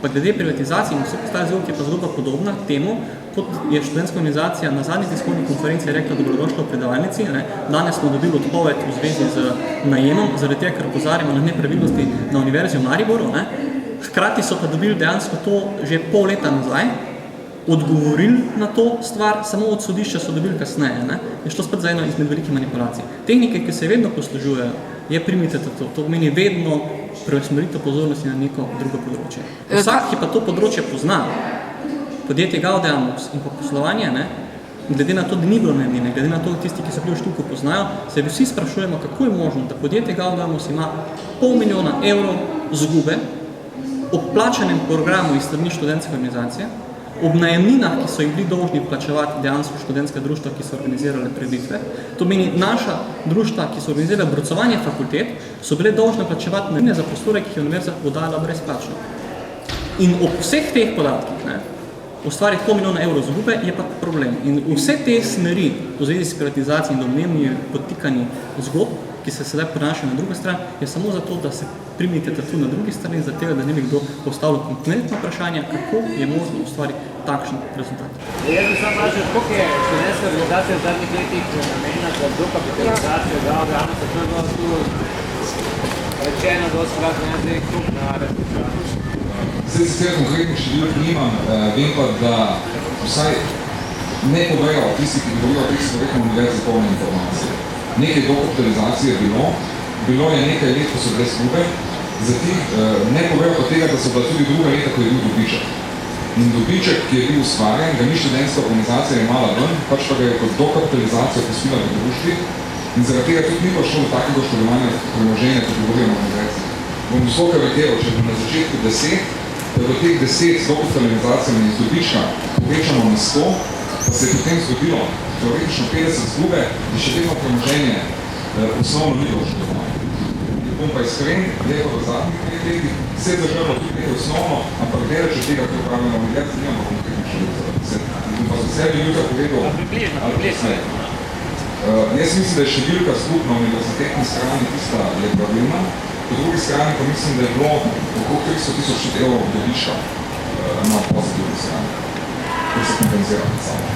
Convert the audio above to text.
Pa glede privatizacije in vse ostale zgodbe je pa zgodba podobna temu, kot je študentska organizacija na zadnji tiskovni konferenci rekla dobrodošlo v predavalnici. Danes smo dobili odpoved v zvezi z najemom, zaradi tega, ker opozarjamo na nepravilnosti na Univerzi v Mariboru. Hkrati so pa dobili dejansko to že pol leta nazaj, odgovorili na to stvar, samo od sodišča so dobili kasneje. Je šlo spet za eno izmed velikih manipulacij. Tehnike, ki se vedno poslužujejo, je primite to. To pomeni vedno preusmeritev pozornosti na neko drugo področje. Vsak, ki pa to področje pozna, podjetje Gaudeamus in pa poslovanje, glede na to, da ni bilo najemnine, glede na to, tisti, ki so bili v štuku poznajo, se vsi sprašujemo, kako je možno, da podjetje Gaudeamus ima $500 000 zgube ob plačanem programu iz strani študentske organizacije, ob najemninah, ki so jih bili dolžni plačevati dejansko študentska društva, ki so organizirale prireditve. To meni naša društva, ki so organizirale brucovanje fakultet, so bile dolžne plačevati najemnine za prostore, ki jih je univerza oddala brezplačno. In ob vseh teh podatkih, ustvariti $500 000 zgube je pa problem. In vse te smeri v zvezi s privatizacijo in domnevni podtikanji zgodb, ki se sedaj prenašajo na drugo stran, je samo zato, da se primite tu na drugi strani, zato da ne bi kdo postavil konkretno vprašanje, kako je možno ustvariti takšen rezultat. Jaz bi samo vprašal, koliko je študentska organizacija v zadnjih letih namenjena za dokapitalizacijo Gaudeamusa, to je bilo tu rečeno dostikrat, zdaj kup na rezultatu. Zdaj sicer konkretno številk nimam, vem pa, da vsaj ne povejo tisti, ki govorijo o teh stvareh univerzi polne informacije. Nekaj dokapitalizacije je bilo je nekaj let, ko so bile izgube, ne povejo pa tega, da so bila tudi druga leta, ko je bil dobiček. In dobiček, ki je bil ustvarjen, ga ni študentska organizacija imala ven, pač pa ga je kot dokapitalizacijo pustila v društvi in zaradi tega tudi ni prišlo do takega škodovanja premoženja, kot govorimo o univerzi. Bom visoko verjel, če bo na začetku 10, da do teh 10 s dokapitalizacijami iz dobička povečamo na 100, pa se je potem zgodilo teoretično 50 zgube, da še vedno premoženje osnovno ni bilo škodovanje. Bom pa iskren, je pa v zadnjih letih vse državno tudi nekaj osnovno, ampak deleč od tega, kar pravimo na univerzi, nimamo konkretno številka. Bom pa za sebi jutra povedal, ali kasneje. Jaz mislim, da je številka skupna univerzitetni strani tista je pravilna, po drugi strani pa mislim, da je bilo okrog 300 000 € dobička na pozitivni strani, ki se kompenzira med samo.